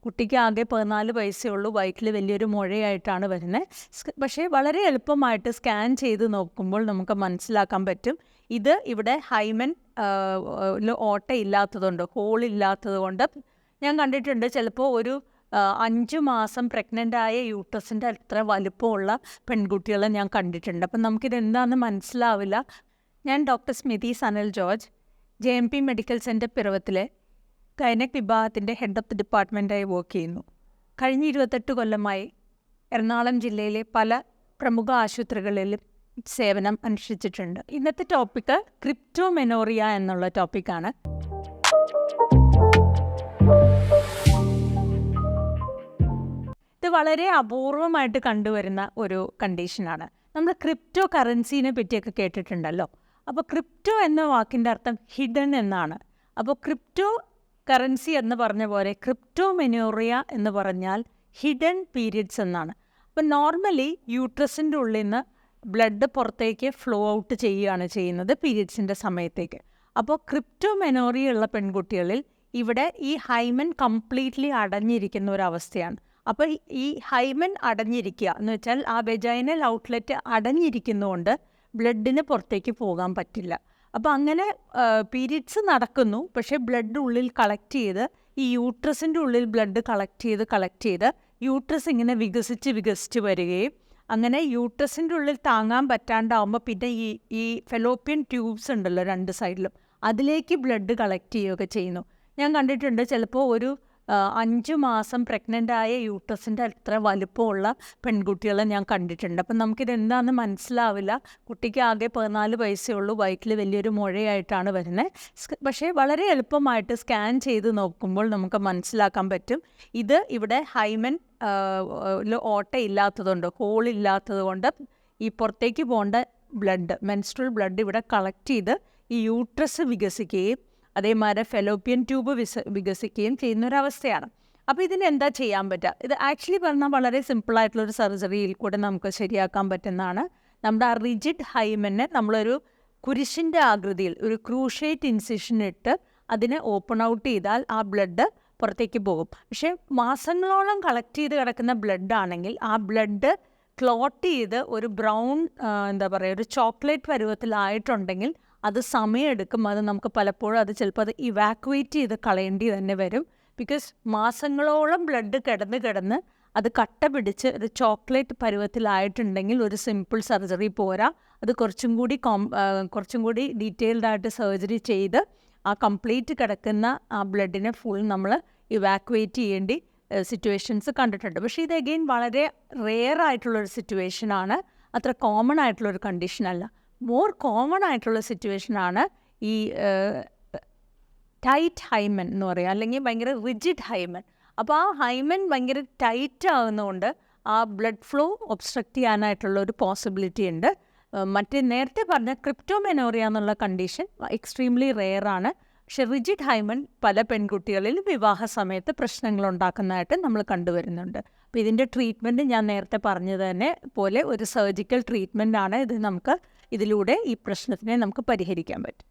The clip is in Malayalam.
കുട്ടിക്ക് ആകെ 14 വയസ്സേ ഉള്ളൂ. വയറ്റിൽ വലിയൊരു മുഴയായിട്ടാണ് വരുന്നത്. പക്ഷേ വളരെ എളുപ്പമായിട്ട് സ്കാൻ ചെയ്ത് നോക്കുമ്പോൾ നമുക്ക് മനസ്സിലാക്കാൻ പറ്റും. ഇത് ഇവിടെ ഹൈമൻ ഓട്ടയില്ലാത്തതുകൊണ്ട്, ഹോളില്ലാത്തത് കൊണ്ട് ഞാൻ കണ്ടിട്ടുണ്ട് ചിലപ്പോൾ ഒരു 5 മാസം പ്രഗ്നൻ്റായ യൂട്രസിൻ്റെ അത്ര വലുപ്പമുള്ള പെൺകുട്ടികളെ ഞാൻ കണ്ടിട്ടുണ്ട്. അപ്പം നമുക്കിതെന്താണെന്ന് മനസ്സിലാവില്ല. ഞാൻ doctor Smithi Sanal George, JMP medical centre പിറവത്തിലെ ഗൈനക് വിഭാഗത്തിൻ്റെ ഹെഡ് ഓഫ് ദി ഡിപ്പാർട്ട്മെൻറ്റായി വർക്ക് ചെയ്യുന്നു. കഴിഞ്ഞ 28 കൊല്ലമായി എറണാകുളം ജില്ലയിലെ പല പ്രമുഖ ആശുപത്രികളിലും സേവനം അനുഷ്ഠിച്ചിട്ടുണ്ട്. ഇന്നത്തെ ടോപ്പിക്ക് ക്രിപ്റ്റോമെനോറിയ എന്നുള്ള ടോപ്പിക്കാണ്. ഇത് വളരെ അപൂർവമായിട്ട് കണ്ടുവരുന്ന ഒരു കണ്ടീഷനാണ്. നമ്മൾ ക്രിപ്റ്റോ കറൻസീനെ പറ്റിയൊക്കെ കേട്ടിട്ടുണ്ടല്ലോ. അപ്പോൾ ക്രിപ്റ്റോ എന്ന വാക്കിൻ്റെ അർത്ഥം ഹിഡൻ എന്നാണ്. അപ്പോൾ ക്രിപ്റ്റോ കറൻസി എന്ന് പറഞ്ഞ പോലെ ക്രിപ്റ്റോമെനോറിയ എന്ന് പറഞ്ഞാൽ ഹിഡൻ പീരിയഡ്സ് എന്നാണ്. അപ്പോൾ നോർമലി യൂട്രസിൻ്റെ ഉള്ളിൽ നിന്ന് ബ്ലഡ് പുറത്തേക്ക് ഫ്ലോ ഔട്ട് ചെയ്യുകയാണ് ചെയ്യുന്നത് പീരിയഡ്സിൻ്റെ സമയത്തേക്ക്. അപ്പോൾ ക്രിപ്റ്റോമെനോറിയ ഉള്ള പെൺകുട്ടികളിൽ ഇവിടെ ഈ ഹൈമൻ കംപ്ലീറ്റ്ലി അടഞ്ഞിരിക്കുന്ന ഒരവസ്ഥയാണ്. അപ്പോൾ ഈ ഹൈമൻ അടഞ്ഞിരിക്കുക എന്ന് വെച്ചാൽ ആ വെജൈനൽ ഔട്ട്ലെറ്റ് അടഞ്ഞിരിക്കുന്നതുകൊണ്ട് ബ്ലഡിന് പുറത്തേക്ക് പോകാൻ പറ്റില്ല. അപ്പോൾ അങ്ങനെ പീരിയഡ്സ് നടക്കുന്നു, പക്ഷേ ബ്ലഡ് ഉള്ളിൽ കളക്ട് ചെയ്ത് ഈ യൂട്രസിൻ്റെ ഉള്ളിൽ ബ്ലഡ് കളക്ട് ചെയ്ത് യൂട്രസ് ഇങ്ങനെ വികസിച്ച് വരികയും അങ്ങനെ യൂട്രസിൻ്റെ ഉള്ളിൽ താങ്ങാൻ പറ്റാണ്ടാവുമ്പോൾ പിന്നെ ഈ ഫെലോപ്പിയൻ ട്യൂബ്സ് ഉണ്ടല്ലോ 2 സൈഡിലും, അതിലേക്ക് ബ്ലഡ് കളക്ട് ചെയ്യുകയൊക്കെ ചെയ്യുന്നു. ഞാൻ കണ്ടിട്ടുണ്ട് ചിലപ്പോൾ ഒരു 5 മാസം പ്രഗ്നൻ്റായ യൂട്രസിൻ്റെ അത്ര വലുപ്പമുള്ള പെൺകുട്ടികളെ ഞാൻ കണ്ടിട്ടുണ്ട്. അപ്പം നമുക്കിതെന്താണെന്ന് മനസ്സിലാവില്ല. കുട്ടിക്ക് ആകെ 14 വയസ്സേ ഉള്ളൂ. വയറ്റിൽ വലിയൊരു മുഴയായിട്ടാണ് വരുന്നത്. പക്ഷേ വളരെ എളുപ്പമായിട്ട് സ്കാൻ ചെയ്ത് നോക്കുമ്പോൾ നമുക്ക് മനസ്സിലാക്കാൻ പറ്റും. ഇത് ഇവിടെ ഹൈമൻ ഓട്ടയില്ലാത്തതുകൊണ്ട്, ഹോളില്ലാത്തത് കൊണ്ട് ഈ പുറത്തേക്ക് പോകേണ്ട മെൻസ്ട്രൽ ബ്ലഡ് ഇവിടെ കളക്ട് ചെയ്ത് ഈ യൂട്രസ് വികസിക്കുകയും അതേമാതിരി ഫെലോപ്പിയൻ ട്യൂബ് വികസിക്കുകയും ചെയ്യുന്നൊരവസ്ഥയാണ്. അപ്പോൾ ഇതിന് എന്താ ചെയ്യാൻ പറ്റുക? ഇത് ആക്ച്വലി പറഞ്ഞാൽ വളരെ സിമ്പിളായിട്ടുള്ളൊരു സർജറിയിൽ കൂടെ നമുക്ക് ശരിയാക്കാൻ പറ്റുന്നതാണ്. നമ്മുടെ ആ റിജിഡ് ഹൈമനെ നമ്മളൊരു കുരിശിൻ്റെ ആകൃതിയിൽ ഒരു ക്രൂഷേറ്റ് ഇൻസിഷൻ ഇട്ട് അതിനെ ഓപ്പൺ ഔട്ട് ചെയ്താൽ ആ ബ്ലഡ് പുറത്തേക്ക് പോകും. പക്ഷേ മാസങ്ങളോളം കളക്ട് ചെയ്ത് കിടക്കുന്ന ബ്ലഡ് ആണെങ്കിൽ ആ ബ്ലഡ് ക്ലോട്ട് ചെയ്ത് ഒരു ബ്രൗൺ ഒരു ചോക്ലേറ്റ് പരുവത്തിലായിട്ടുണ്ടെങ്കിൽ അത് സമയമെടുക്കും. അത് നമുക്ക് പലപ്പോഴും ചിലപ്പോൾ അത് ഇവാക്യുവേറ്റ് ചെയ്ത് കളയേണ്ടി തന്നെ വരും. ബിക്കോസ് മാസങ്ങളോളം ബ്ലഡ് കിടന്ന് അത് കട്ട പിടിച്ച് ഒരു ചോക്ലേറ്റ് പരുവത്തിലായിട്ടുണ്ടെങ്കിൽ ഒരു സിമ്പിൾ സർജറി പോരാ. അത് കുറച്ചും കൂടി ഡീറ്റെയിൽഡായിട്ട് സർജറി ചെയ്ത് ആ കംപ്ലീറ്റ് കിടക്കുന്ന ആ ബ്ലഡിനെ ഫുൾ നമ്മൾ ഇവാക്യുവേറ്റ് ചെയ്യേണ്ടി സിറ്റുവേഷൻസ് കണ്ടിട്ടുണ്ട്. പക്ഷേ ഇത് അഗെയിൻ വളരെ റെയർ ആയിട്ടുള്ളൊരു സിറ്റുവേഷനാണ്. അത്ര കോമൺ ആയിട്ടുള്ളൊരു കണ്ടീഷനല്ല. മോർ കോമൺ ആയിട്ടുള്ള സിറ്റുവേഷനാണ് ഈ ടൈറ്റ് ഹൈമൻ എന്ന് പറയുക, അല്ലെങ്കിൽ ഭയങ്കര റിജിഡ് ഹൈമൻ. അപ്പോൾ ആ ഹൈമൻ ഭയങ്കര ടൈറ്റ് ആകുന്നതുകൊണ്ട് ആ ബ്ലഡ് ഫ്ലോ ഒബ്സ്ട്രക്റ്റ് ചെയ്യാനായിട്ടുള്ള ഒരു പോസിബിലിറ്റി ഉണ്ട്. നേരത്തെ പറഞ്ഞ ക്രിപ്റ്റോമെനോറിയ എന്നുള്ള കണ്ടീഷൻ എക്സ്ട്രീംലി റെയർ ആണ്. പക്ഷെ റിജിഡ് ഹൈമൻ പല പെൺകുട്ടികളിൽ വിവാഹ സമയത്ത് പ്രശ്നങ്ങൾ ഉണ്ടാക്കുന്നതായിട്ട് നമ്മൾ കണ്ടുവരുന്നുണ്ട്. അപ്പോൾ ഇതിൻ്റെ ട്രീറ്റ്മെൻറ്റ് ഞാൻ നേരത്തെ പറഞ്ഞത് തന്നെ പോലെ ഒരു സർജിക്കൽ ട്രീറ്റ്മെൻറ്റാണ്. ഇതിലൂടെ ഈ പ്രശ്നത്തിനെ നമുക്ക് പരിഹരിക്കാൻ പറ്റും.